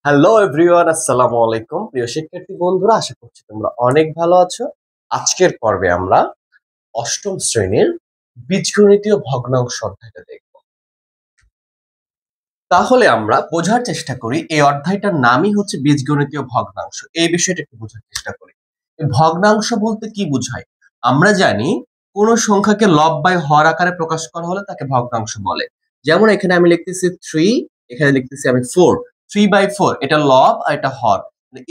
Hello everyone, আসসালামু আলাইকুম। প্রিয় শিক্ষার্থী বন্ধুরা, আশা করছি তোমরা অনেক ভালো আছো। আজকের পর্বে আমরা অষ্টম শ্রেণীর বীজগণিতীয় ভগ্নাংশ অধ্যায়টা দেখব। তাহলে আমরা বোঝার চেষ্টা করি এই অধ্যায়টার নামই হচ্ছে বীজগণিতীয় ভগ্নাংশ। এই বিষয়টা একটু বোঝার চেষ্টা করি। এই ভগ্নাংশ বলতে কি বোঝায়? আমরা জানি কোন সংখ্যাকে লব বাই হর আকারে প্রকাশ করা হলে তাকে ভগ্নাংশ বলে। যেমন এখানে আমি লিখতেছি 3, এখানে লিখতেছি আমি 4। 3/4 এটা লব আর এটা হর।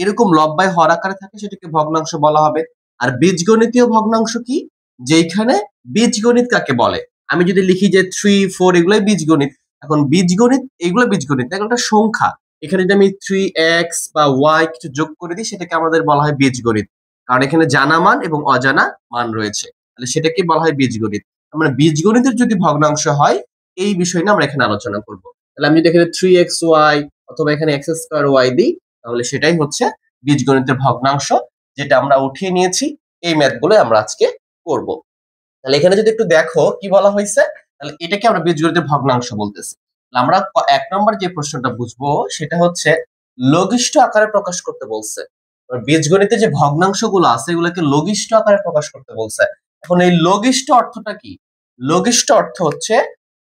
এরকম লব বাই হর আকারে থাকে সেটাকে ভগ্নাংশ বলা হবে। আর বীজগণিতীয় ভগ্নাংশ কি? যেখানে বীজগণিত কাকে বলে? আমি যদি লিখি যে 3, 4 এগুলাই বীজগণিত। এখন বীজগণিত, এগুলো বীজগণিত, এগুলো একটা সংখ্যা। এখানে যদি আমি 3x বা y কিছু যোগ করে দিই সেটাকে আমাদের বলা হয় বীজগণিত। কারণ এখানে জানা মান এবং অজানা মান রয়েছে, তাহলে সেটাকে বলা হয় বীজগণিত। মানে বীজগণিতের যদি ভগ্নাংশ হয় এই বিষয় নিয়ে আমরা এখানে আলোচনা করব। তাহলে আমি যদি এখানে 3xy অথবা এখানে x² দিই তাহলে সেটাই হচ্ছে বীজগণিতের ভগ্নাংশ, যেটা আমরা উঠিয়ে নিয়েছি। এই ম্যাথগুলো আমরা আজকে করব। তাহলে এখানে যদি একটু দেখো কি বলা হয়েছে, তাহলে এটাকে আমরা বীজগণিতের ভগ্নাংশ বলতেছি। আমরা 1 নম্বর যে প্রশ্নটা বুঝবো সেটা হচ্ছে লঘিষ্ঠ আকারে প্রকাশ করতে বলছে। বীজগণিতে যে ভগ্নাংশগুলো আছে এগুলোকে লঘিষ্ঠ আকারে প্রকাশ করতে বলছে। এখন এই লঘিষ্ঠ অর্থটা কি? লঘিষ্ঠ অর্থ হচ্ছে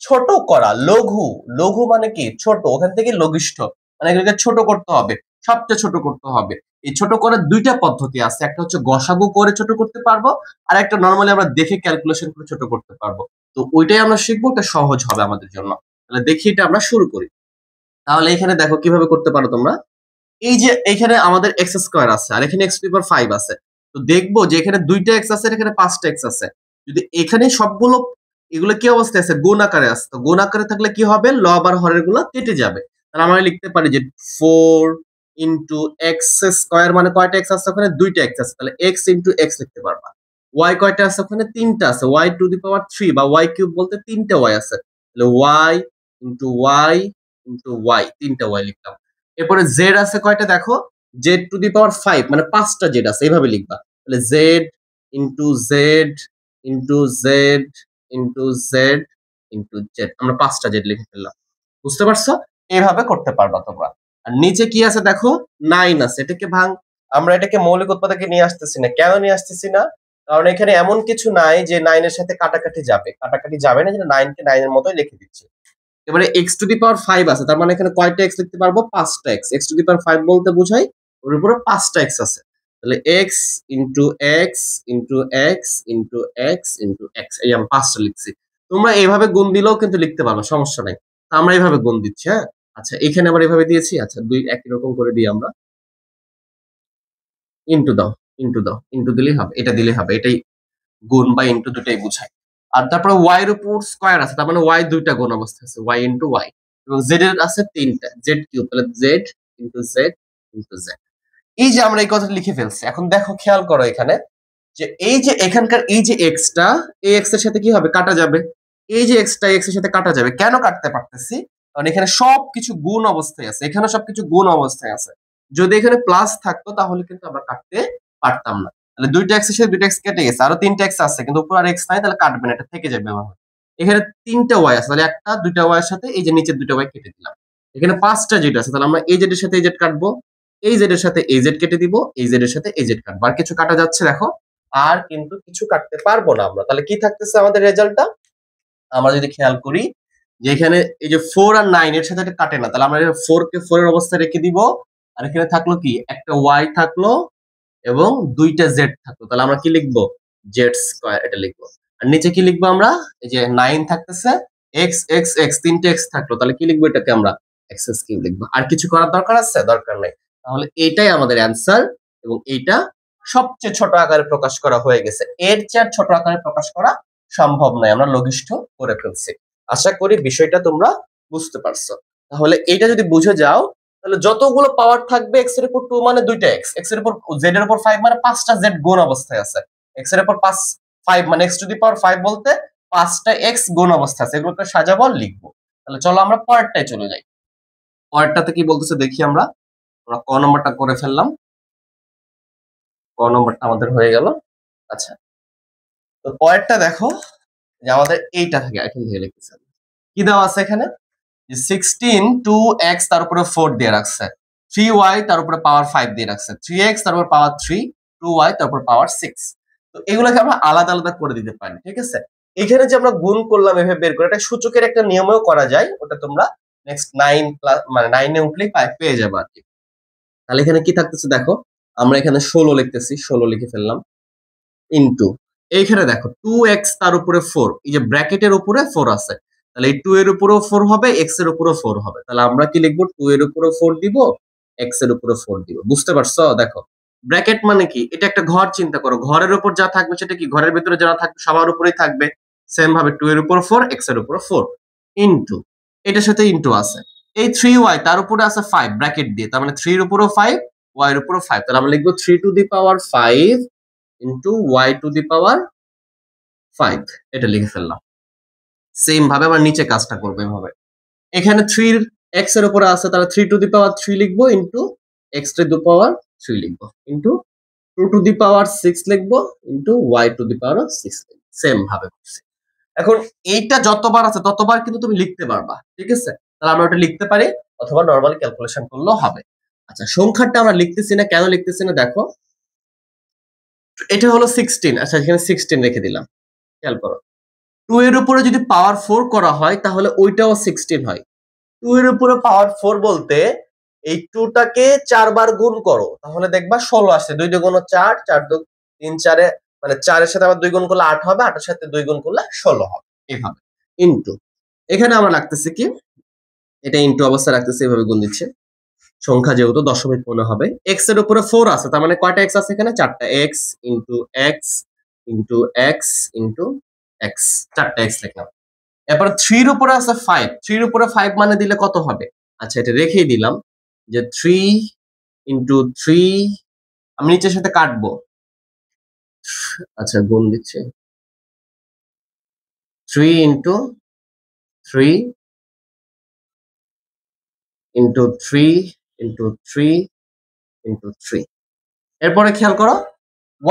ছোট করা। লঘু, লঘু মানে কি? ছোট, ওখান থেকে লঘিষ্ঠ মানে এগুলোকে ছোট করতে হবে, সবচেয়ে ছোট করতে হবে। এই ছোট করার দুইটা পদ্ধতি আছে, একটা হচ্ছে গসাগু করে ছোট করতে পারবো, আর একটা নরমালি আমরা দেখে ক্যালকুলেশন করে ছোট করতে পারবো। তো ওইটাই আমরা শিখবো, এটা সহজ হবে আমাদের জন্য। তাহলে দেখি এটা আমরা শুরু করি। তাহলে এখানে দেখো কিভাবে করতে পারো তোমরা। এই যে এখানে আমাদের x² আছে আর এখানে x⁵ আছে। তো দেখবো যে এখানে 2টা x আছে আর এখানে 5টা x আছে। যদি এখানে সবগুলো এগুলো কি অবস্থায় আছে? গুণ আকারে আছে। তো গুণ আকারে থাকলে কি হবে? লব আর হরের গুলো কেটে যাবে। তাহলে আমরা লিখতে পারি যে 4 x² মানে কয়টা x আছে? ওখানে 2টা x আছে, তাহলে x x লিখতে পারবা। y কয়টা আছে? ওখানে 3টা আছে, y⁵ বা y³ বলতে 3টা y আছে, তাহলে y y y 3টা y লিখলাম। এরপরে z আছে কয়টা দেখো? z⁵ মানে 5টা z আছে, এইভাবে লিখবা। তাহলে z z z z z, আমরা 5টা z লিখে ফেললাম। বুঝতে পারছো? এইভাবে করতে পারবা তোমরা। আর নিচে কি আছে দেখো? 9 আছে, এটাকে ভাঙ। আমরা এটাকে মৌলিক উৎপাদকে নিয়ে আসতেছি না। কেন নিয়ে আসতেছি না? কারণ এখানে এমন কিছু নাই যে 9 এর সাথে কাটাকাটি যাবে। কাটাকাটি যাবে না, যে 9 কে 9 এর মতোই লিখে দিচ্ছি। এবারে x⁵ আছে, তার মানে এখানে কয়টা x লিখতে পারবো? 5টা x। x⁵ বলতে বোঝাই ওর উপরে 5টা x আছে, তাহলে x x x x x, এই আমি 5টা লিখছি। তোমরা এইভাবে গুণ দিলেও কিন্তু লিখতে পারো, সমস্যা নাই। তা আমরা এইভাবে গুণ দিচ্ছি, হ্যাঁ। আচ্ছা, এখানে আবার এইভাবে দিয়েছি। আচ্ছা, দুই একই রকম করে দিই আমরা। ইনটু দাও, ইনটু দাও, ইনটু দিলেই হবে, এটা দিলেই হবে। এটাই গুণ বা ইনটু দুটাই বোঝায়। আর তারপরে y এর উপর স্কয়ার আছে, তার মানে y দুইটা গুণ অবস্থা আছে, y y। এবং z এর আছে 3টা, z⁵, তাহলে z z। এই যে আমরা এই কথাটা লিখে ফেলছি। এখন দেখো, খেয়াল করো এখানে যে এই যে এখানকার এই যে x টা, এই x এর সাথে কি হবে? কাটা যাবে। এই যে x টা x এর সাথে কাটা যাবে। কেন কাটতে পারতেছি? কারণ এখানে সবকিছু গুণ অবস্থায় আছে, এখানে সবকিছু গুণ অবস্থায় আছে। যদি এখানে প্লাস থাকতো তাহলে কিন্তু আমরা কাটতে পারতাম না। তাহলে 2টা x এর সাথে 2টা x কেটে গেছে, আরো 3টা x আছে কিন্তু উপর আর x নাই, তাহলে কাটবে না, এটা থেকে যাবে ব্যবহার। এখানে 3টা y আছে, তাহলে একটা 2টা y এর সাথে এই যে নিচের 2টা y কেটে দিলাম। এখানে 5টা z আছে, তাহলে আমরা এই z এর সাথে এই z কাটবো, এই z এর সাথে এই z কেটে দিব, এই z এর সাথে এই z কাটবো। আর কিছু কাটা যাচ্ছে দেখো? আর কিন্তু কিছু কাটতে পারবো না আমরা। তাহলে কি থাকতেছে আমাদের রেজাল্টটা? আমরা যদি খেয়াল করি যে এখানে এই যে 4 আর 9 এর সাথে এটা কাটে না, তাহলে আমরা 4 কে 4 এর অবস্থায় রেখে দিব। আর এখানে থাকলো কি? একটা y থাকলো এবং 2টা z থাকলো, তাহলে আমরা কি লিখবো? z², এটা লিখবো। আর নিচে কি লিখবো আমরা? এই যে 9 থাকতেছে, x x x 3টে x থাকলো, তাহলে কি লিখবো? এটাকে আমরা x³ লিখবো। আর কিছু করার দরকার আছে? দরকার নাই। তাহলে এইটাই আমাদের অ্যান্সার, এবং এইটা সবচেয়ে ছোট আকারে প্রকাশ করা হয়ে গেছে। এর চেয়ে ছোট আকারে প্রকাশ করা সম্ভব নয়, আমরা লঘিষ্ঠ করে ফেলছি। আশা করি বিষয়টা তোমরা বুঝতে পারছো। তাহলে এইটা যদি বুঝে যাও, তাহলে যতগুলো পাওয়ার থাকবে x এর উপর 2 মানে 2টা x, x এর উপর z এর উপর 5 মানে 5টা z গুণ অবস্থায় আছে। x এর উপর 5 মানে x⁵ বলতে 5টা x গুণ অবস্থায় আছে, এগুলোকে সাজাবো আর লিখবো। তাহলে চলো আমরা পরেরটায় চলে যাই। পরেরটাতে কি বলতেছে দেখি আমরা। আমরা ক নম্বরটা করে ফেললাম, ক নম্বরটা আমাদের হয়ে গেল। আচ্ছা, তো পরেরটা দেখো যে আমাদের এইটা থেকে এখন থেকে লিখতেছে কি দেওয়া আছে এখানে, যে 16 2x তার উপরে 4 দিয়ে রাখছে। 3y তার উপরে পাওয়ার 5 দিয়ে রাখছে, 3x তার উপর পাওয়ার 3, 2y তার উপর পাওয়ার 6। তো এগুলোকে আমরা আলাদা আলাদা করে দিতে পারি, ঠিক আছে। এখানে যে আমরা গুণ করলাম এভাবে বের করে, এটা সূচকের একটা নিয়মেও করা যায়, ওটা তোমরা নেক্সট 9 প্লাস মানে 9 এ উঠলেই পেয়ে যাবে আর কি। তাহলে এখানে কি থাকতেছে দেখো, আমরা এখানে 16 লিখতেছি, 16 লিখে ফেললাম, ইনটু এইখানে দেখো 2x তার উপরে 4, এই যে ব্র্যাকেটের উপরে 4 আছে, তাহলে এই 2 এর উপরেও 4 হবে, x এর উপরেও 4 হবে, তাহলে আমরা কি লিখবো, 2 এর উপরেও 4 দিব, x এর উপরেও 4 দিব। বুঝতে পারছো? দেখো ব্র্যাকেট মানে কি, এটা একটা ঘর, চিন্তা করো ঘরের উপর যা থাকবে সেটা কি ঘরের ভিতরে যারা থাকবে সবার উপরেই থাকবে, সেম ভাবে 2 এর উপর 4, x এর উপর 4, ইনটু এটার সাথে ইনটু আছে এই 3y তার উপরে আছে 5 ব্র্যাকেট দিয়ে, তার মানে 3 এর উপরও 5, y এর উপরও 5, তাহলে আমরা লিখবো 3 to the power 5 into y to the power 5, এটা লিখে ফেললাম। সেম ভাবে আমরা নিচে কাজটা করবো এভাবে, এখানে 3 x এর উপরে আছে, তাহলে 3 টু দি পাওয়ার 3 লিখবো, into x two the power 3 লিখবো, ইনটু 2 টু দি পাওয়ার 6 লিখবো, ইনটু y টু দি পাওয়ার 6 লিখবো। সেম ভাবে করছি। এখন এইটা যতবার আছে ততবার কিন্তু তুমি লিখতে পারবা, ঠিক আছে। তাহলে আমরা ওটা লিখতে পারি, অথবা নরমালি ক্যালকুলেশন করলেও হবে। আচ্ছা, সংখ্যাটা আমরা লিখতেছি না, কেন লিখতেছি না দেখো, এটা হলো 16, আচ্ছা এখানে 16 রেখে দিলাম, খেয়াল করো 2 এর উপরে যদি পাওয়ার 4 করা হয় তাহলে ওইটাও 16 হয়। 2 এর উপরে পাওয়ার 4 বলতে এই 2 টাকে 4 বার গুণ করো, তাহলে দেখবা 16 আসে, 2 2 গুণ 4, 4 2 3 4 এ মানে 4 এর সাথে আবার 2 গুণ করলে 8 হবে, 8 এর সাথে 2 গুণ করলে 16 হবে, এইভাবে। ইনটু এখানে আমরা রাখতেছি কি, এটা ইনটু অবস্থায় রাখতেছি, এভাবে গুণ দিচ্ছে, সংখ্যা যেহেতু দশমিক মনে হবে, x এর উপরে 4 আছে, তার মানে কয়টা x আছে এখানে, 4টা x into x into x into x, 4টা x লিখলাম। এরপর 3 এর উপরে আছে 5, 3 এর উপরে 5 মানে দিলে কত হবে, আচ্ছা এটা রেখেই দিলাম, যে 3 ইনটু 3, আমি নিচের সাথে কাটবো, আচ্ছা গুণ দিচ্ছে, 3 ইনটু 3 ইনটু 3 ইনটু 3 ইনটু 3। এরপরে খেয়াল করো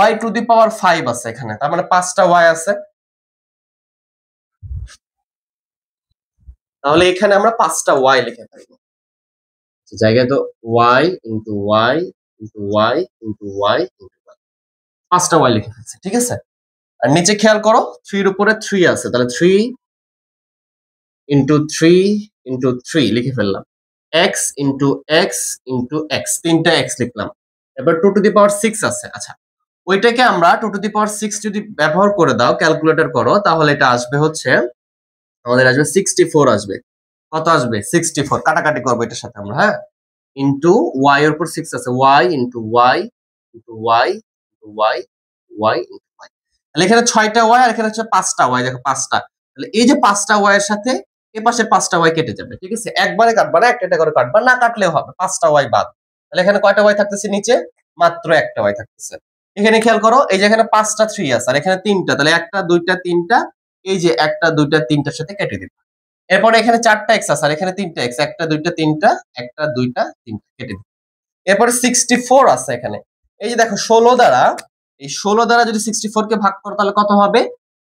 y টু দি পাওয়ার 5 আছে এখানে, তার মানে 5টা y আছে, তাহলে এখানে আমরা 5টা y লিখে ফেলবো, জায়গায় তো y into y into y into y into y, 5টা y লিখে ফেলছি, ঠিক আছে। আর নিচে খেয়াল করো 3 এর উপরে 3 আছে, তাহলে 3 ইনটু 3 ইনটু 3 লিখে ফেললাম, x into x into x, 3টা x লিখলাম। এবার 2 টু দি পাওয়ার 6 আছে, আচ্ছা ওইটাকে আমরা 2 টু দি পাওয়ার 6 যদি ব্যবহার করে দাও, ক্যালকুলেটর করো, তাহলে এটা আসবে হচ্ছে, আমাদের আসবে 64 আসবে। কত আসবে? 64, কাটাকাটি করবো এটার সাথে আমরা, হ্যাঁ, ইনটু y এর উপর 6 আছে, y into y into y into y y into y, তাহলে এখানে 6টা y আর এখানে হচ্ছে 5টা y, দেখো 5টা, তাহলে এই যে 5টা y এর সাথে এই পাশের 5টা y কেটে যাবে, ঠিক আছে। একবারে কাটবা না, একটা একটা করে কাটবা, না কাটলেও হবে, 5টা y বাদ। তাহলে এখানে কয়টা y থাকতেছে নিচে? মাত্র একটা y থাকতেছে। এখানে খেয়াল করো, এই যে এখানে 5টা 3 আছে আর এখানে 3টা, তাহলে 1টা 2টা 3টা, এই যে 1টা 2টা 3টার সাথে কেটে দিবা। এরপরে এখানে 4টা x আছে আর এখানে 3টা x, 1টা 2টা 3টা, 1টা 2টা 3টা কেটে দিবা। এরপরে 64 আছে এখানে, এই যে দেখো 16 দ্বারা, এই 16 দ্বারা যদি 64 কে ভাগ করো তাহলে কত হবে?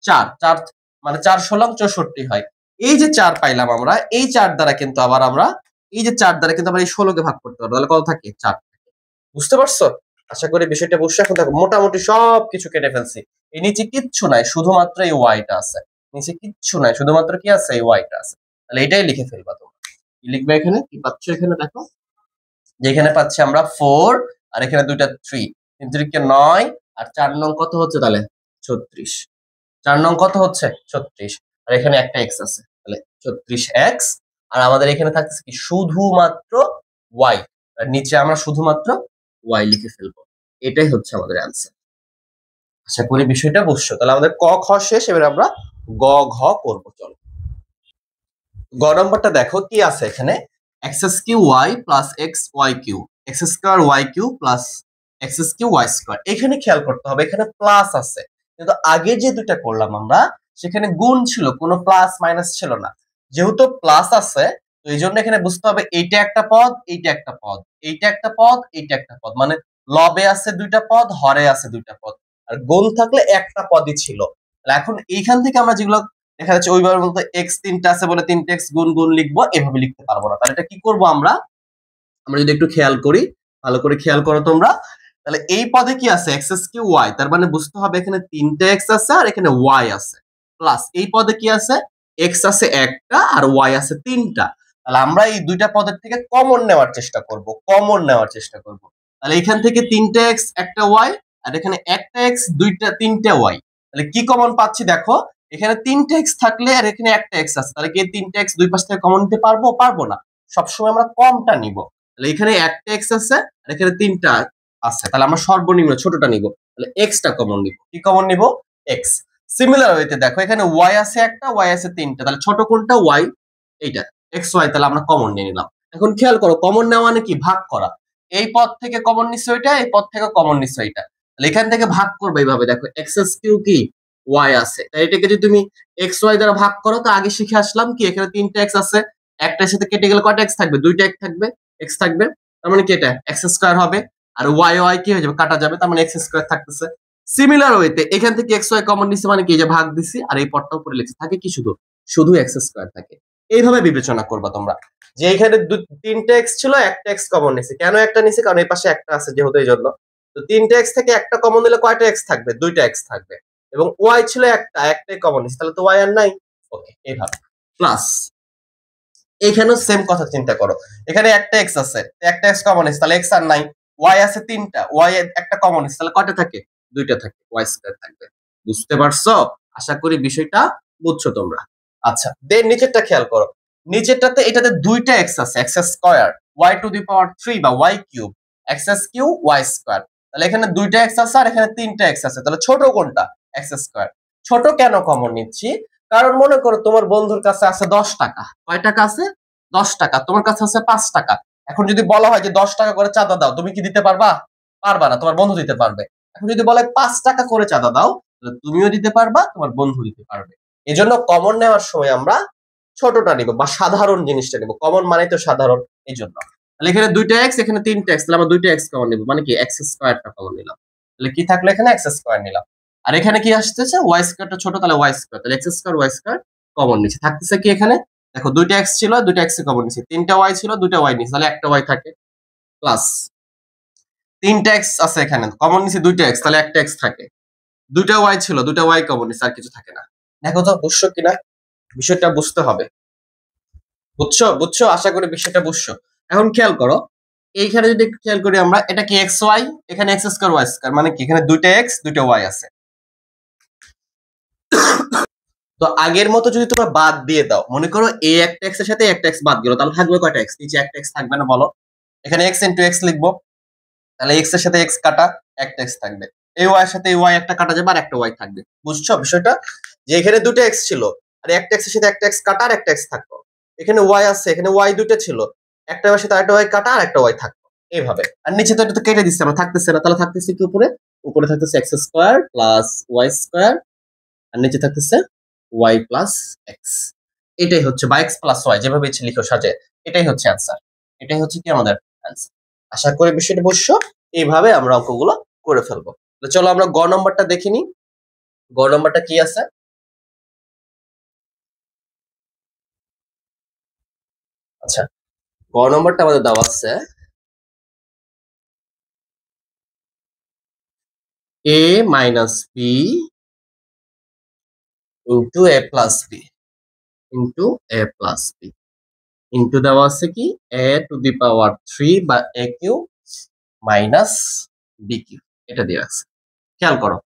4, 4 মানে 4 16 64 হয়। এই যে 4 পাইলাম আমরা, এই 4 দ্বারা কিন্তু আবার আমরা, এই যে 4 দ্বারা কিন্তু আমরা এই 16 কে ভাগ করতে পারবো, তাহলে কত থাকে? 4। বুঝতে পারছো? আশা করি বিষয়টা বুঝছো। এখন দেখো মোটামুটি সবকিছু কেটে ফেলছি, এই নিচে কিচ্ছু নাই, শুধুমাত্র এই ওয়াইটা আছে, নিচে কিচ্ছু নাই, শুধুমাত্র কি আছে? এই ওয়াইটা আছে। তাহলে এটাই লিখে ফেলবা তোমরা। কি লিখবে এখানে? কি পাচ্ছ এখানে দেখো, যেখানে পাচ্ছি আমরা 4 আর এখানে দুইটা 3, 3 3 9 আর 4 নং কত হচ্ছে তাহলে? 36। 4 নং কত হচ্ছে? 36, আর এখানে একটা x আছে, তাহলে 36x, আর আমাদের এখানে থাকছে কি? শুধুমাত্র y, আর নিচে আমরা শুধুমাত্র y লিখে ফেলবো। এটাই হচ্ছে আমাদের অ্যানসার। আশা করি বিষয়টা বুঝছো। তাহলে আমাদের ক খ শেষ, এবার আমরা গ ঘ করব। চলো গ নম্বরটা দেখো কি আছে এখানে, x Q y plus x y q, x square y q plus x Q y square. এখানে খেয়াল করতে হবে, এখানে প্লাস আছে, কিন্তু আগে যে দুইটা করলাম আমরা সেখানে গুণ ছিল, কোনো প্লাস মাইনাস ছিল না। যেহেতু প্লাস আছে, তো এই জন্য এখানে বুঝতে হবে এইটা একটা পদ, এইটা একটা পদ, এইটা একটা পদ, এইটা একটা পদ, মানে লবে আছে দুইটা পদ, হরে আছে দুইটা পদ, আর গুণ থাকলে একটা পদই ছিল। এখন এইখান থেকে আমরা যেগুলো দেখা যাচ্ছে ওইভাবে বলতে এক্স 3টা আছে বলে 3টা এক্স গুণ গুণ লিখবো, এভাবে লিখতে পারবো না। তাহলে এটা কি করব আমরা, আমরা যদি একটু খেয়াল করি, ভালো করে খেয়াল করো তোমরা, তাহলে এই পদে কি আছে এক্স কিউ ওয়াই, তার মানে বুঝতে হবে এখানে 3টা এক্স আছে আর এখানে ওয়াই আছে, প্লাস এই পদে কি আছে এক্স আছে একটা আর ওয়াই আছে 3টা। তাহলে আমরা এই দুইটা পদের থেকে কমন নেওয়ার চেষ্টা করব, তাহলে এখান থেকে 3টা এক্স একটা ওয়াই আর এখানে একটা এক্স 3টা ওয়াই, তাহলে কি কমন পাচ্ছি দেখো, এখানে 3টা এক্স থাকলে আর এখানে একটা এক্স আছে, তাহলে কি 3টা এক্স দুই পাশ থেকে কমন নিতে পারবো না, সবসময় আমরা কমটা নিব। তাহলে এখানে একটা এক্স আছে আর এখানে 3টা আছে, তাহলে আমরা সর্বনিম্ন ছোটটা নিব, তাহলে এক্সটা কমন নিব। কি কমন নিব? এক্স। সিমিলার ওয়েতে দেখো এখানে ওয়াই আছে একটা, ওয়াই আছে 3টা, তাহলে ছোট কোনটা? ওয়াই, এইটা এক্স ওয়াই, তাহলে আমরা কমন নিয়ে নিলাম। এখন খেয়াল করো কমন নেওয়া মানে কি? ভাগ করা। এই পদ থেকে কমন নিচ্ছে ওইটা, এই পদ থেকে কমন নিচ্ছে ওইটা, তাহলে এখান থেকে ভাগ করবে এইভাবে, দেখো এক্স কিউ কি ওয়াই আছে, তাই এটাকে যদি তুমি এক্স ওয়াই দ্বারা ভাগ করো, তো আগে শিখে আসলাম কি এখানে 3টা এক্স আছে, একটার সাথে কেটে গেলে কয়টা এক্স থাকবে? 2টা এক্স থাকবে, তার মানে কি এটা এক্স স্কয়ার হবে, আর ওয়াই ওয়াই কি হয়ে যাবে? কাটা যাবে, তার মানে এক্স স্কয়ার থাকতেছে। সিমিলার ওয়েতে এখান থেকে এক্স ওয়াই কমন নিচ্ছে মানে কি, যে ভাগ দিছি আর এই পদটা উপরে লিখছি, থাকে কি শুধু শুধু এক্স স্কয়ার থাকে। এইভাবে বিবেচনা করবা তোমরা, যে এখানে 3টা এক্স ছিল, একটা এক্স কমন নিছে, কেন একটা নিছে? কারণ এই পাশে একটা আছে যেহেতু, এই জন্য। তো 3টা এক্স থেকে একটা কমন নিলে কয়টা এক্স থাকবে? 2টা এক্স থাকবে, এবং ওয়াই ছিল একটাই কমন নিছে, তাহলে তো ওয়াই আর নাই। ওকে, এইভাবে। প্লাস এখানেও সেম কথা চিন্তা করো, এখানে একটা এক্স আছে, একটা এক্স কমন আছে, তাহলে এক্স আর নাই, ওয়াই আছে 3টা, ওয়াই একটা কমন আছে, তাহলে কয়টা থাকে? 2টা থাকে, ওয়াই স্কয়ার থাকবে। বুঝতে পারছো? আশা করি বিষয়টা বুঝছো তোমরা। আচ্ছা, দেন নিচেরটা খেয়াল করো, নিচেরটাতে এটাতে 2টা এক্স আছে, x square y to the power 3 বা y cube, x Q y square, তাহলে এখানে 2টা এক্স আছে আর এখানে 3টা এক্স আছে, তাহলে ছোট কোনটা? X square. ছোট কেন কমন নিচ্ছি? কারণ মনে করো তোমার বন্ধুর কাছে আছে 10 টাকা, কয় টাকা আছে? 10 টাকা, তোমার কাছে আছে 5 টাকা। এখন যদি বলা হয় যে 10 টাকা করে চাঁদা দাও, তুমি কি দিতে পারবা? পারবা না, তোমার বন্ধু দিতে পারবে। এখন যদি বলে 5 টাকা করে চাঁদা দাও, তাহলে তুমিও দিতে পারবা, তোমার বন্ধু দিতে পারবে। এজন্য কমন নেওয়ার সময় আমরা ছোটটা নিব বা সাধারণ জিনিসটা নিব, কমন মানে তো সাধারণ, এই জন্য। তাহলে এখানে 2টা এক্স, এখানে 3টা এক্স, তাহলে আমরা 2টা এক্স কমন নিব, মানে কি এক্স স্কয়ারটা কমন নিলাম, তাহলে কি থাকলো? এখানে এক্স স্কয়ার নিলাম। আর এখানে কি আসতেছে? ওয়াই স্কয়ারটা ছোট, তাহলে ওয়াই স্কয়ার, তাহলে x square y square common নিচ্ছে, থাকতেছে কি এখানে? দেখো 2টা এক্স ছিল, 2টা এক্স কমন নিচ্ছে, 3টা ওয়াই ছিল, 2টা ওয়াই নিচ্ছে, তাহলে একটা ওয়াই থাকে, প্লাস 3টা এক্স আছে এখানে কমন নিচ্ছে 2টা এক্স, তাহলে একটা এক্স থাকে, 2টা ওয়াই ছিল, 2টা ওয়াই কমন নিচ্ছে, আর কিছু থাকে না। দেখো তো বুঝছো কিনা? বিষয়টা বুঝতে হবে। বুঝছো? আশা করি বিষয়টা বুঝছো। এখন খেয়াল করো, এইখানে যদি একটু খেয়াল করি আমরা, এটা কি এক্স ওয়াই, এখানে এক্স স্কয়ার ওয়াই স্কয়ার, মানে কি এখানে 2টা এক্স 2টা ওয়াই আছে। তো আগের মতো যদি তোমরা বাদ দিয়ে দাও, মনে করো এই একটা এক্স এর সাথে একটা এক্স বাদ গেল, তাহলে থাকবে কয়টা এক্স? নিচে একটা এক্স থাকবে না বলো? এখানে এক্স ইন্টু এক্স লিখবো, তাহলে এক্স এর সাথে এক্স কাটা, একটা এক্স থাকবে, এই ওয়াই এর সাথে এই ওয়াই একটা কাটা যাবে আর একটা ওয়াই থাকবে। বুঝছো বিষয়টা? যে এখানে 2টা এক্স ছিল আর একটা এক্স এর সাথে একটা এক্স কাটা আর একটা এক্স থাকতো, এখানে ওয়াই আছে, এখানে ওয়াই 2টা ছিল, একটা ওয়াই সাথে আরেকটা ওয়াই কাটা আর একটা ওয়াই থাকতো, এইভাবে। আর নিচে তো এটা তো কেটে দিচ্ছে আমরা, থাকতেছে না, তাহলে থাকতেছে কি উপরে? উপরে থাকতেছে x square plus y square, আর নিচে থাকতেছে ওয়াই প্লাস এক্স। এটাই হচ্ছে, বা এক্স প্লাস ওয়াই, যেভাবে ইচ্ছে লিখো সাজে, এটাই হচ্ছে অ্যান্সার। এটাই হচ্ছে কি আমাদের অ্যান্সার। আশা করি বিষয়টা বুঝছো। এইভাবে আমরা অঙ্কগুলো করে ফেলবো। তো চলো আমরা গ নম্বরটা দেখে নিই। গ নম্বরটা কি আছে? আচ্ছা, গ নম্বরটা আমাদের দেওয়া আছে a minus b into a plus b into a plus b into দেওয়া আছে কি এ টু দি পাওয়ার 3 বা a q minus b q, এটা দেওয়া আছে। খেয়াল করো,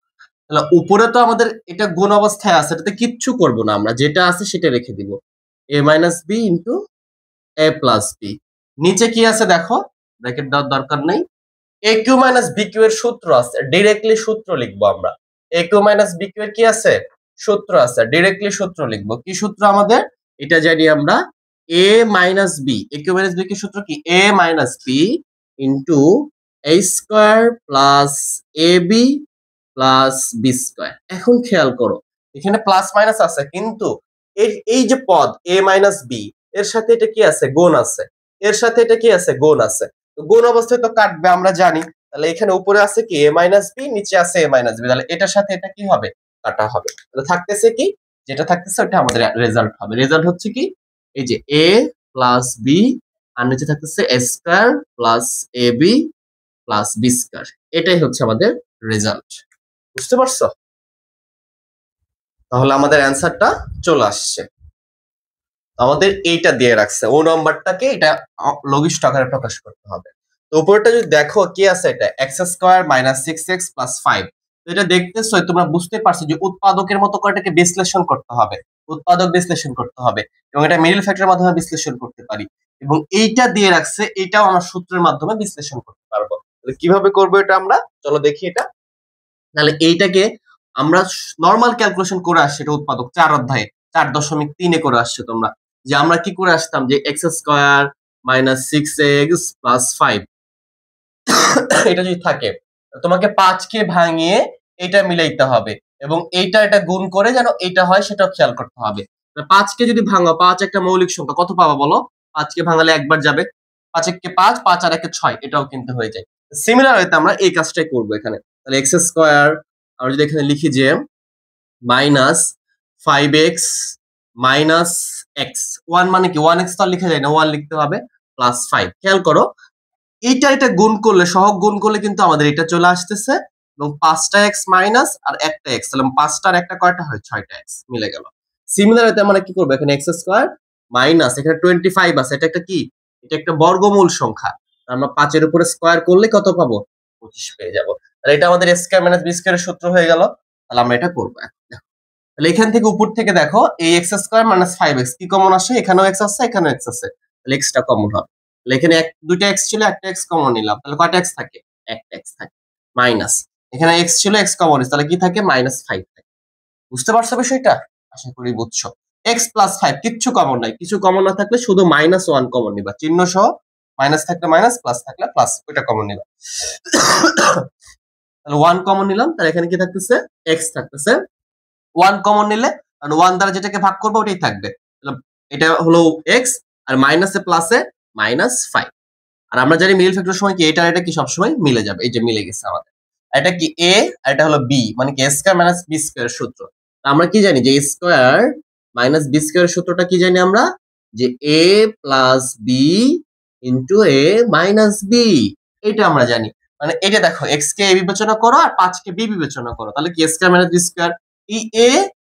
তাহলে উপরে তো আমাদের এটা গুণ অবস্থায় আছে, এটাতে কিচ্ছু করব না, আমরা যেটা আছে সেটা রেখে দিব, এ minus b into a plus B. নিচে কি আছে দেখো, ব্র্যাকেট দেওয়ার দরকার নেই, এ কিউ মাইনাস বি কিউ এর সূত্র আছে, ডিরেক্টলি সূত্র লিখবো আমরা। এ কিউ মাইনাস বি কিউ এর কি আছে? সূত্র আছে, ডিরেক্টলি সূত্র লিখবো। কি সূত্র আমাদের? এটা জানি আমরা, এ মাইনাস বি, এ কিউ মাইনাস বি কিউ সূত্র কি? এ minus b into A square plus A B plus B square. এখন খেয়াল করো, এখানে প্লাস মাইনাস আছে, কিন্তু এই যে পদ এ মাইনাস বি, এর সাথে এটা কি আছে? গুণ আছে, এর সাথে এটা কি আছে? গুণ আছে। তো গুণ অবস্থায় তো কাটবে আমরা জানি, তাহলে এখানে উপরে আছে কি এ মাইনাস বি, নিচে আছে এ মাইনাস বি, তাহলে এটার সাথে এটা কি হবে? কাটা হবে। তাহলে থাকতেছে কি? যেটা থাকতেছে ওটা আমাদের রেজাল্ট হবে। রেজাল্ট হচ্ছে কি? এই যে এ প্লাস বি আর নিচে থাকতেছে a square plus ab plus b square. এটাই হচ্ছে আমাদের রেজাল্ট। বুঝতে পারছো? তাহলে আমাদের অ্যান্সারটা চলে আসছে। আমাদের এইটা দিয়ে রাখছে, ও নাম্বারটাকে এটা লঘিষ্ঠ আকারে প্রকাশ করতে হবে। তো উপরটা যদি দেখো কি আছে, এটা x square minus 6x plus 5। তো এটা দেখতেছো, তোমরা বুঝতে পারছো যে উৎপাদকের মতো করে এটাকে বিশ্লেষণ করতে হবে, উৎপাদক বিশ্লেষণ করতে হবে, এবং এটা মিডল ফ্যাক্টরের মাধ্যমে বিশ্লেষণ করতে পারি। এবং এইটা দিয়ে রাখছে, এটাও আমরা সূত্রের মাধ্যমে বিশ্লেষণ করতে পারবো। তাহলে কিভাবে করবো এটা আমরা, চলো দেখি এটা। তাহলে এইটাকে আমরা নর্মাল ক্যালকুলেশন করে আসছি, এটা উৎপাদক 4 অধ্যায়ে 4.3 করে আসছে তোমরা, যে আমরা কি করে আসতাম যে x square minus 6x plus 5 এটা যদি থাকে, তোমাকে 5 কে ভাঙিয়ে এটা মিলাইতে হবে, এবং এইটা এটা গুণ করে যেন এটা হয় সেটাও খেয়াল করতে হবে। 5 কে যদি ভাঙো, 5 একটা মৌলিক সংখ্যা, কত পাবা বলো? 5 কে ভাঙালে একবার যাবে, 5 কে 5, 5 আর 1 6, এটাও কিন্তু হয়ে যায়। সিমিলার হয়তো আমরা এই কাজটাই করবো এখানে। তাহলে এক্স স্কোয়ার আমরা যদি এখানে লিখি যে মাইনাস 5x মাইনাস এক্স, 1 মানে কি 1x তো আর লিখা যায় না, 1 লিখতে হবে, প্লাস 5। খেয়াল করো, এইটা এটা গুণ করলে, সহগ গুণ করলে কিন্তু আমাদের এটা চলে আসতেছে, এবং 5টা x মাইনাস আর একটা x, তাহলে 5টা আর একটা কয়টা হয়? 6টা x মিলে গেল। সিমিলার হতে আমরা কি করবো, এখানে x স্কয়ার মাইনাস এখানে 25 আছে, এটা একটা কি, এটা একটা বর্গমূল সংখ্যা, আমরা 5 এর উপরে স্কয়ার করলে কত পাবো? 25 পেয়ে যাবো। তাহলে এটা আমাদের a স্কয়ার মাইনাস b স্কয়ারের সূত্র হয়ে গেল। তাহলে আমরা এটা করবো। তাহলে এখান থেকে উপর থেকে দেখো, এই এক্স স্কয়ার মাইনাস 5x কি কমন আসে? এখানেও x আছে, এখানেও x আছে, তাহলে x টা কমন হবে। তাহলে এখানে দুইটা x ছিল, একটা x কমন নিলাম, তাহলে কয়টা x থাকে? একটা x থাকে। মাইনাস এখানে x ছিল, x কমন নিস, তাহলে কি থাকে? মাইনাস 5 থাকে। বুঝতে পারছো বিষয়টা? আশা করি বুঝছো। x প্লাস 5 কিচ্ছু কমন নাই, কিছু কমন না থাকলে শুধু -1 কমন নিবা, চিহ্ন সহ, মাইনাস থাকলে মাইনাস, প্লাস থাকলে প্লাস, ওইটা কমন নিবা। তাহলে 1 কমন নিলাম, তাহলে এখানে কি থাকতেছে? x থাকতেছে। 1 কমন নিলে, কারণ 1 দ্বারা যেটাকে ভাগ করবো ওটাই থাকবে, এটা হলো x, আর মাইনাসে প্লাসে -5। আর আমরা জানি মিডল ফ্যাক্টরের সময় কি, এটা আর এটা কি সবসময় মিলে যাবে, এই যে মিলে গেছে আমাদের। এটা কি a, আর এটা হলো b, মানে কি a square minus b square সূত্র। আমরা কি জানি যে a square minus b square সূত্রটা কি জানি আমরা, যে a plus b into a minus b, এটা আমরা জানি। মানে এটা দেখো, x কে a বিবেচনা করো আর 5 কে b বিবেচনা করো, তাহলে কি a square minus b square, এই a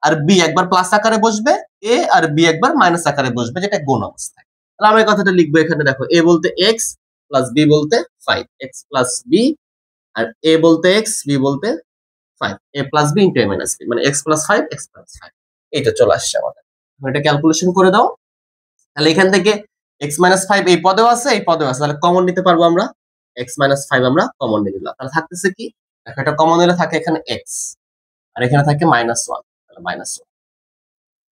আর b একবার প্লাস আকারে বসবে, a আর b একবার মাইনাস আকারে বসবে, যেটা গুণ অবস্থায়। তাহলে আমরা এই কথাটা লিখবো এখানে, দেখো a বলতে x প্লাস b বলতে 5, x প্লাস b, আর a বলতে x, b বলতে 5, a plus b into a minus b, মানে x প্লাস 5, x প্লাস 5, এইটা চলে আসছে আমাদের। এটা ক্যালকুলেশন করে দাও। তাহলে এখান থেকে x মাইনাস 5 এই পদেও আছে, এই পদেও আছে, তাহলে কমন নিতে পারবো আমরা, x মাইনাস 5 আমরা কমন নিয়ে নিলাম, তাহলে থাকতেছে কি, দেখো এটা কমন নিলে থাকে এখানে x, আর এখানে থাকে -1, তাহলে -1,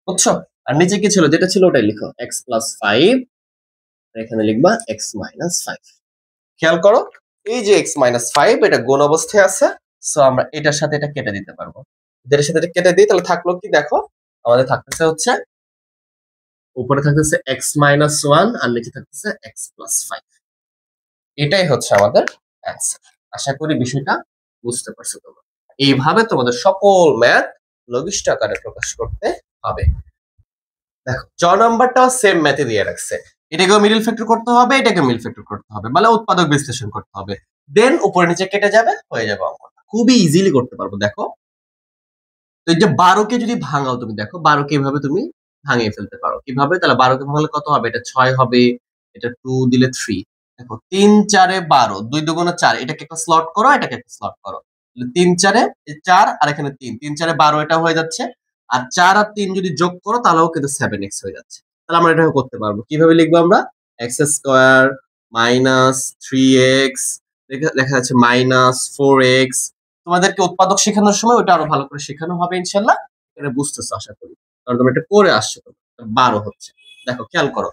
বুঝছো? আর নিচে কি ছিল, যেটা ছিল ওটাই লিখো, x প্লাস 5, আর এখানে লিখবা x মাইনাস 5। খেয়াল করো, এই যে x মাইনাস 5 এটা গুণ অবস্থায় আছে, সো আমরা এটার সাথে এটা কেটে দিতে পারবো। এটার সাথে এটা কেটে দিই, তাহলে থাকলো কি, দেখো আমাদের থাকতেছে হচ্ছে, উপরে থাকতেছে x মাইনাস 1, আর নিচে থাকতেছে x প্লাস 5। এটাই হচ্ছে আমাদের অ্যান্সার। আশা করি বিষয়টা বুঝতে পারছো তোমরা। এইভাবে তোমাদের সকল ম্যাথ লঘিষ্ঠ আকারে প্রকাশ করতে হবে। দেখো 4 নাম্বারটাও সেম ম্যাথে দিয়ে রাখছে, এটাকেও মিডল ফ্যাক্টর করতে হবে, এটাকে মিডল ফ্যাক্টর করতে হবে, মানে উৎপাদক বিশ্লেষণ করতে হবে, দেন উপরে নিচে কেটে যাবে, হয়ে যাবে অঙ্কটা। খুবই ইজিলি করতে পারবো। দেখো, তো এই যে 12 কে যদি ভাঙাও, তুমি দেখো 12 কে এভাবে তুমি ভাঙিয়ে ফেলতে পারো। কিভাবে? তাহলে 12 কে ভাঙলে কত হবে? এটা 6 হবে, এটা 2 দিলে 3। দেখো 3 4 এ 12, 2 2 4, এটাকে একটা স্লট করো, এটাকে একটা স্লট করো। তাহলে 3 4 এ 4, আর এখানে 3, 3 4 এ 12, এটা হয়ে যাচ্ছে। আর 4 আর 3 যদি যোগ করো তাহলেও কিন্তু 7x হয়ে যাচ্ছে। তাহলে আমরা এটাও করতে পারবো। কিভাবে লিখবো আমরা? x স্কয়ার মাইনাস 3x, দেখা যাচ্ছে মাইনাস 4x। তোমাদেরকে উৎপাদক শেখানোর সময় ওটা আরো ভালো করে শেখানো হবে ইনশাল্লাহ। এটা বুঝতেছো আশা করি, কারণ তোমরা এটা করে আসছো। 12 হচ্ছে, দেখো খেয়াল করো,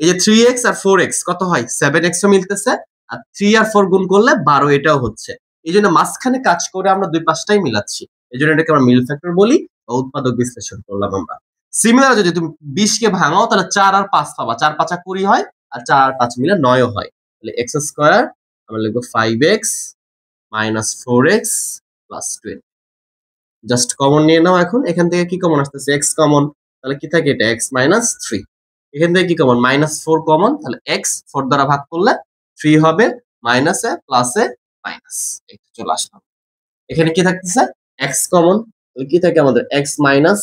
এই যে 3x আর 4x কত হয়? 7x ও মিলতেছে, আর 3 আর 4 গুণ করলে 12 এটাও হচ্ছে। এই জন্য মাঝখানে কাজ করে আমরা দুই পাশটাই মিলাচ্ছি, এই জন্য এটাকে আমরা মিল ফ্যাক্টর বলি, বা উৎপাদক বিশ্লেষণ করলাম আমরা। সিমিলার যদি তুমি 20 কে ভাঙাও, তাহলে 4 আর 5 পাবা, 4 5 20 হয়, আর 4 আর 5 মিলে 9 হয়। তাহলে x স্কয়ার আমরা লিখবো 5x minus 4x plus 20। Just common নিয়ে নাও। এখন এখান থেকে কি কমন আসতেছে? x কমন, তাহলে কি থাকে? এটা x মাইনাস 3। এখান থেকে কি কমন -4 কমন, তাহলে এক্স 4 দ্বারা ভাগ করলে 3 হবে, মাইনাসে প্লাসে মাইনাস, এই চলে আসলাম। এখানে কি থাকতেছে এক্স কমন, তাহলে কি থাকে আমাদের এক্স মাইনাস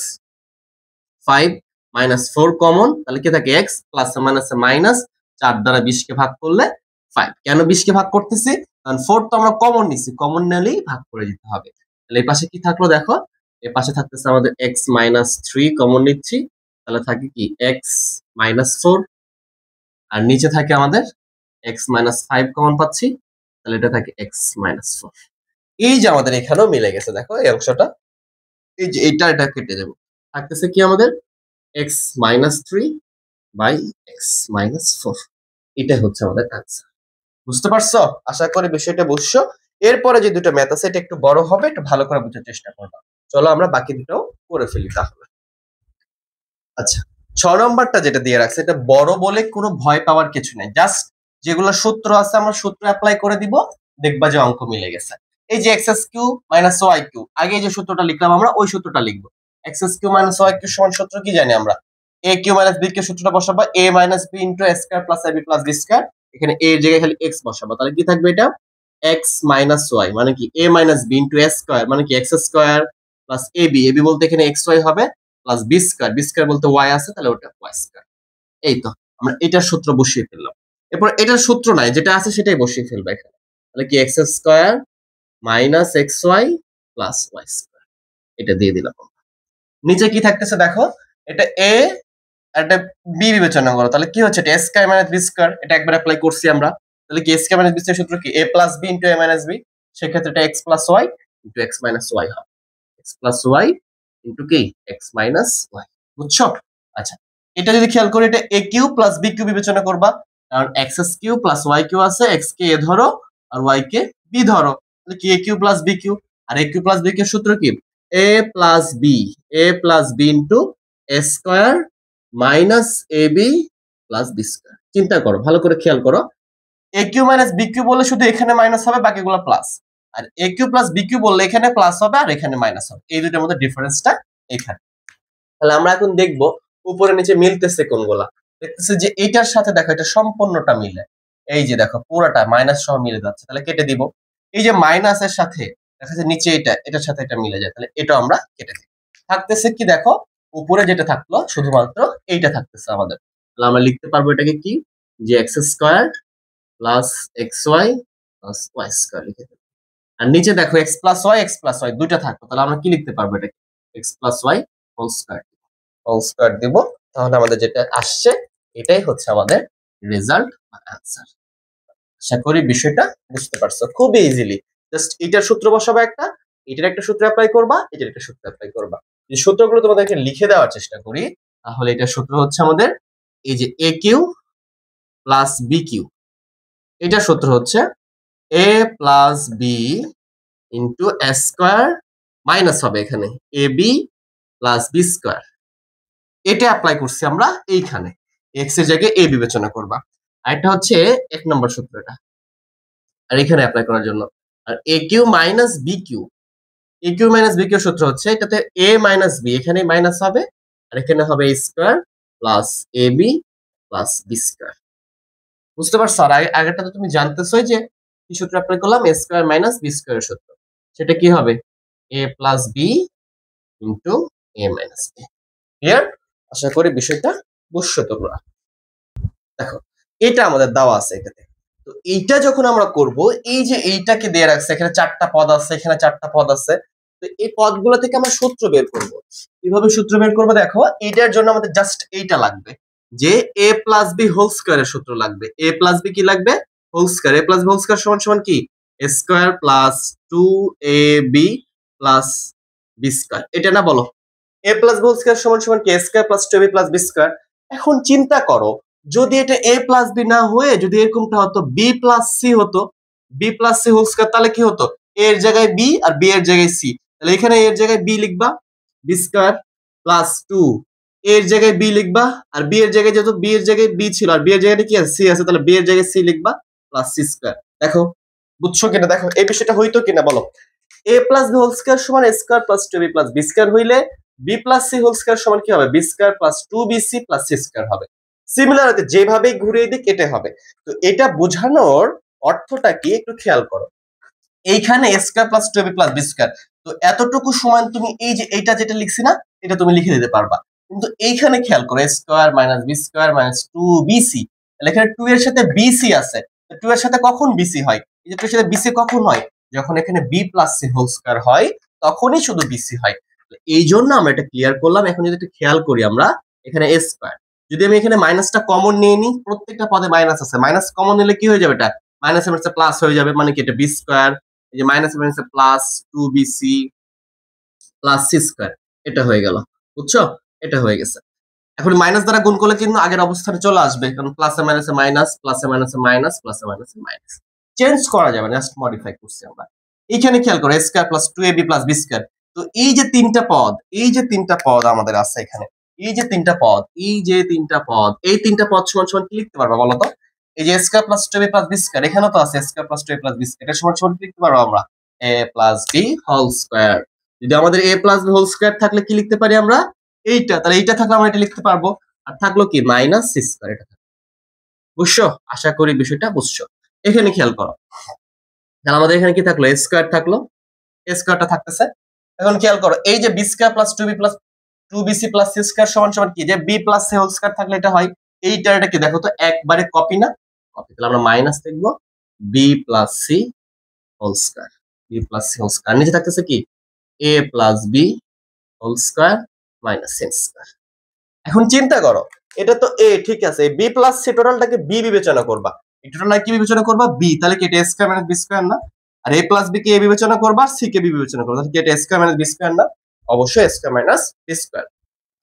5 -4 কমন, তাহলে কি থাকে এক্স প্লাসে মাইনাসে মাইনাস, 4 দ্বারা 20 কে ভাগ করলে 5। কেন 20 কে ভাগ করতেছি, কারণ 4 তো আমরা কমন নিছি, কমন নিলেই ভাগ করে দিতে হবে। তাহলে এই পাশে কি থাকলো দেখো, এই পাশে থাকতেছে আমাদের x - 3 কমন নিচ্ছি, তাহলে থাকে কি x - 4, আর নিচে থাকে আমাদের x - 5 কমন পাচ্ছি, তাহলে এটা থাকে x - 4। এই যে আমাদের এখানেও মিলে গেছে, দেখো এই অংশটা, এই যে এটা কেটে দেব, থাকতেছে কি আমাদের x - 3 বাই x - 4। এটাই হচ্ছে আমাদের অ্যান্সার। বুঝতে পারছো? আশা করি বিষয়টা বুঝছো। এরপরে যে দুটো ম্যাথ আছে এটা একটু বড় হবে, একটু ভালো করে বোঝার চেষ্টা করবা। চলো আমরা বাকি দুটো করে ফেলি তাহলে। আচ্ছা, 6 নম্বরটা যেটা দিয়ে রাখছে এটা বড় বলে কোনো ভয় পাওয়ার কিছু নাই। জাস্ট যেগুলো সূত্র আছে আমরা সূত্র অ্যাপ্লাই করে দিব, দেখবা যে অঙ্ক মিলে গেছে। এই যে x³ - y³ আগে যে সূত্রটা লিখলাম আমরা ওই সূত্রটা লিখব। x³ - y³ সমান সূত্র কি জানি আমরা? a³ - b³ সূত্রটা বসাবো, a - b * a² + ab + b²। এখানে a এর জায়গায় খালি x বসাবো, তাহলে কি থাকবে এটা x - y মানে কি a - b * a² মানে কি x² + ab বলতে এখানে xy হবে, প্লাস b² বলতে y আছে, তাহলে ওটা y²। এই তো আমরা এটার সূত্র বসিয়ে ফেললাম। এরপর এটার সূত্র নাই, যেটা আছে সেটাই বসিয়ে ফেলবো এখানে। তাহলে কি x² - xy + y², এটা দিয়ে দিলাম। নিচে কি থাকতেছে দেখো, এটা a আর এটা b বিবেচনা করো, তাহলে কি হচ্ছে এটা a² - b², এটা একবার অ্যাপ্লাই করছি আমরা। তাহলে কি a² - b² সূত্র কি a + b * a - b, সেক্ষেত্রে এটা x + y * x - y হবে, x + y কি x - y। বুঝছো? আচ্ছা, এটা যদি খেয়াল করি এটা a³ + b³ বিবেচনা করবা, কারণ x³ + y³ আছে, x কে a ধরো আর y কে b ধরো, তাহলে কি a³ + b³ আর a³ + b³ সূত্র কি a + b a + b * a² - ab + b²। চিন্তা করো, ভালো করে খেয়াল করো, a³ - b³ বললে শুধু এখানে মাইনাস হবে, বাকিগুলো প্লাস, আর a³ + b³ বললে এখানে প্লাস হবে আর এখানে মাইনাস হবে। এই দুটোর মধ্যে ডিফারেন্সটা এখানে। তাহলে আমরা এখন দেখব উপরে নিচে মিলতেছে কোনগুলা। দেখতেছে যে এটার সাথে দেখো এটা সম্পূর্ণটা মিলে, এই যে দেখো পুরোটা মাইনাস সহ মিলে যাচ্ছে, তাহলে কেটে দিব। এই যে মাইনাসের সাথে দেখা যাচ্ছে নিচে এটার সাথে এটা মিলে যায়, তাহলে এটা আমরা কেটে দিই। থাকতেছে কি দেখো, উপরে যেটা থাকলো শুধুমাত্র এইটা থাকতেছে আমাদের, তাহলে আমরা লিখতে পারবো এটাকে কি যে x² + xy + y² লিখে দেব। আর নিচে দেখো x + y দুইটা থাকলো, তাহলে আমরা কি লিখতে পারবো এটাকে x + y হোল স্কয়ার দিব, তাহলে আমাদের যেটা আসছে এটাই হচ্ছে আমাদের রেজাল্ট বা অ্যান্সার। আশা করি বিষয়টা বুঝতে পারছো খুবই ইজিলি। জাস্ট এটার সূত্র বসাবো একটা, এটার একটা সূত্র অ্যাপ্লাই করবা, এটার একটা সূত্র অ্যাপ্লাই করবা। এই সূত্রগুলো তোমাদেরকে লিখে দেওয়ার চেষ্টা করি, তাহলে এটার সূত্র হচ্ছে আমাদের এই যে a³ + b³, এটার সূত্র হচ্ছে a + b * a² মাইনাস হবে এখানে ab + b²। এটা অ্যাপ্লাই করছি আমরা এইখানে, x এর জায়গায় a বিবেচনা করবা। আর এটা হচ্ছে 1 নম্বর সূত্র এটা, আর এখানে অ্যাপ্লাই করার জন্য। আর a³ - b³, a³ - b³ সূত্র হচ্ছে এটাতে a - b এখানে মাইনাস হবে, আর এখানে হবে a² + ab + b²। বুঝতে পারছো? আর আগেরটা তো তুমি জানতেছই যে কি সূত্র অ্যাপ্লাই করলাম, a² - b² এর সূত্র। সেটা কি হবে a + b * a - b। Clear? আশা করি বিষয়টা বুঝছো তোমরা। দেখো এটা আমাদের দেওয়া আছে এটাতে, তো এইটা যখন আমরা করব, এই যে এইটাকে দিয়ে রাখছে এখানে 4টা পদ আছে, এখানে 4টা পদ আছে, তো এই পদগুলো থেকে আমরা সূত্র বের করব। কিভাবে সূত্র বের করব দেখো, এইটার জন্য আমাদের জাস্ট এইটা লাগবে যে a + b হোল স্কয়ারের সূত্র লাগবে। a + b কি লাগবে whole square, a + b whole square সমান কি a² + 2ab + b²। এটা না বলো a + b হোল স্কয়ার সমান কি a² + 2ab + b²। এখন চিন্তা করো যদি এটা a + b না হয়ে যদি এরকমটা হতো b + c হতো, b + c হোল স্কয়ার, তাহলে কি হতো a এর জায়গায় b আর b এর জায়গায় c, তাহলে এখানে a এর জায়গায় b লিখবা b² + 2 a এর জায়গায় b লিখবা, আর b এর জায়গায় যেহেতু b এর জায়গায় b ছিল আর b এর জায়গায় কি আছে c আছে, তাহলে b এর জায়গায় c লিখবা + c²। দেখো বুঝছো কিনা, দেখো এই বিষয়টা হইতো কিনা বলো। a + b হোল স্কয়ার সমান a² + 2ab + b² হইলে b + c হোল স্কয়ার সমান কি হবে b² + 2bc + c² হবে। সিমিলার যেভাবেই ঘুরিয়ে দিক এটা হবে। তো এটা বোঝানোর অর্থটা কি একটু খেয়াল করো। এইখানে a square plus 2ab plus b square, তো এতটুকু সমান তুমি এই যে এইটা যেটা লিখছি না, এটা তুমি লিখে দিতে পারবা। কিন্তু এইখানে খেয়াল করো a square minus b square minus 2bc, তাহলে এখানে 2 এর সাথে bc আছে, তো 2 এর সাথে কখন bc হয়? এই যে 2 এর সাথে bc কখন হয়? যখন এখানে b plus c whole square হয় তখনই শুধু bc হয়। এই জন্য আমরা এটা ক্লিয়ার করলাম। এখন যদি একটু খেয়াল করি আমরা, এখানে a স্কয়ার, যদি আমি এখানে মাইনাসটা কমন নিয়ে নিই, প্রত্যেকটা পদে মাইনাস আছে, মাইনাস কমন নিলে কি হয়ে যাবে? এটা মাইনাস এর প্লাস হয়ে যাবে, মানে কি এটা b স্কয়ার, এই যে মাইনাস মাইনাসে plus 2bc plus c square, এটা হয়ে গেল। বুঝছো? এটা হয়ে গেছে। এখন মাইনাস দ্বারা গুণ করলে কিন্তু আগের অবস্থানে চলে আসবে, কারণ প্লাসে মাইনাসে মাইনাস, প্লাসে মাইনাসে মাইনাস, প্লাসে মাইনাসে মাইনাস, চেঞ্জ করা যাবে না, জাস্ট মডিফাই করছি আমরা। এইখানে খেয়াল করো a square plus 2ab plus b square, তো এই যে তিনটা পদ, এই যে তিনটা পদ আমাদের আছে এখানে, এই যে তিনটা পদ, এই যে তিনটা পদ, এই তিনটা পদ সমান সমান কি লিখতে পারবা বলো তো? এই যে a square plus 2ab plus b square, এখানেও তো আছে a square plus 2ab plus b square, এটা সমান সমান কি লিখতে পারবো আমরা? a plus b whole square. যদি আমাদের a plus b whole square থাকলে কি লিখতে পারি আমরা? এইটা, তাহলে এইটা থাকলে আমরা এটা লিখতে পারবো। আর থাকলো কি মাইনাস সি স্কয়ার, এটা বুঝছো? আশা করি বিষয়টা বুঝছো। এখানে খেয়াল করো, তাহলে আমাদের এখানে কি থাকলো? এ স্কয়ার থাকলো, এ স্কয়ারটা থাকতেছে। এখন খেয়াল করো, এই যে b square plus 2b plus 2bc plus c square সমান সমান কি? যে b plus c whole square থাকলে এটা হয়। এইটা এটা কি দেখো তো, একবারে কপি না? কপি। তাহলে আমরা মাইনাস লিখবো b plus c whole square, b plus c whole square, নিচে থাকতেছে কি a plus b whole square minus c square. এখন চিন্তা করো, এটা তো a, ঠিক আছে, b প্লাস c টোটালটাকে b বিবেচনা করবা, এই টোটালটা কি বিবেচনা করবা? b, তাহলে কি এটা a square minus b square না? আর a plus b K a বিবেচনা করবা, আর c কে b বিবেচনা করবা, তাহলে কি এটা a square minus b square না? অবশ্যই a square minus b square.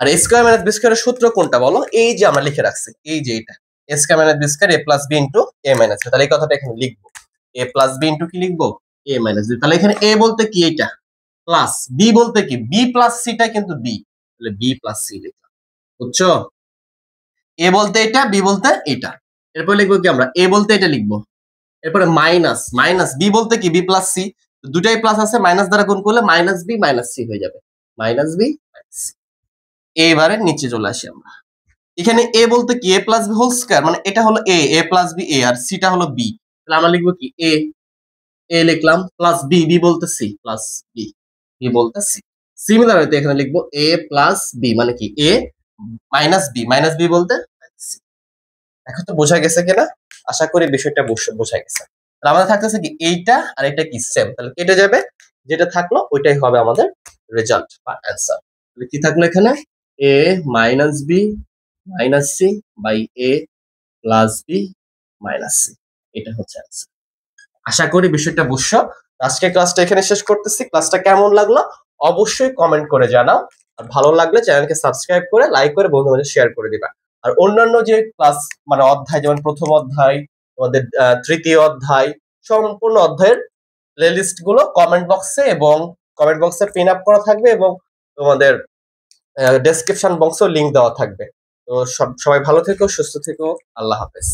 আর a স্কয়ার মাইনাস b স্কয়ারের সূত্র কোনটা বলো? এই যে আমরা লিখে রাখছি, এই যে এটা a square minus b square a plus b into a minus b, তাহলে এই কথাটা এখানে লিখবো a প্লাস b ইনটু কি লিখবো? a minus b। তাহলে এখানে a বলতে কি এইটা, প্লাস b বলতে কি b প্লাস c টা কিন্তু b, তাহলে b প্লাস c লিখলাম। বুঝছো? এ বলতে এটা, বি বলতে এটা। এরপর লিখবো কি আমরা? এ বলতে এটা লিখবো, এরপরে মাইনাস মাইনাস বি বলতে কি বি প্লাস সি, দুটাই প্লাস আছে, মাইনাস দ্বারা গুণ করলে মাইনাস বি মাইনাস সি হয়ে যাবে, মাইনাস বি মাইনাস সি। এবারে নিচে চলে আসি আমরা, এখানে এ বলতে কি? এ প্লাস বি হোল স্কয়ার, মানে এটা হলো এ, এ প্লাস বি এ, আর সিটা হলো বি, তাহলে আমরা লিখবো কি এ, এ লিখলাম, প্লাস বি, বি বলতে সি, প্লাস বি, বি বলতে সি। সিমিলার হইতে এখানে লিখবো এ প্লাস বি, মানে কি এ মাইনাস বি, মাইনাস বি বলতে সি। এখন তো বোঝা গেছে কিনা? আশা করি বিষয়টা বোঝা গেছে। তাহলে আমাদের থাকতেছে কি এইটা আর এটা কি সেম, তাহলে কেটে যাবে, যেটা থাকলো ওইটাই হবে আমাদের রেজাল্ট বা অ্যান্সার। তাহলে কি থাকলো এখানে? a minus b minus c by a plus b minus c, এটা হচ্ছে অ্যান্সার। আশা করি বিষয়টা বুঝছো। আজকে ক্লাসটা এখানে শেষ করতেছি। ক্লাসটা কেমন লাগলো অবশ্যই কমেন্ট করে জানাও, আর ভালো লাগলে চ্যানেলকে সাবস্ক্রাইব করে লাইক করে বন্ধুদের মাঝে শেয়ার করে দিবা। আর অন্যান্য যে ক্লাস মানে অধ্যায়, যেমন প্রথম অধ্যায়, তোমাদের তৃতীয় অধ্যায়, সম্পূর্ণ অধ্যায়ের প্লেলিস্ট গুলো কমেন্ট বক্সে এবং কমেন্ট বক্সে পিন আপ করা থাকবে, এবং তোমাদের ডেসক্রিপশন বক্সেও লিংক দেওয়া থাকবে। তো সবাই ভালো থেকো, সুস্থ থেকো, আল্লাহ হাফেজ।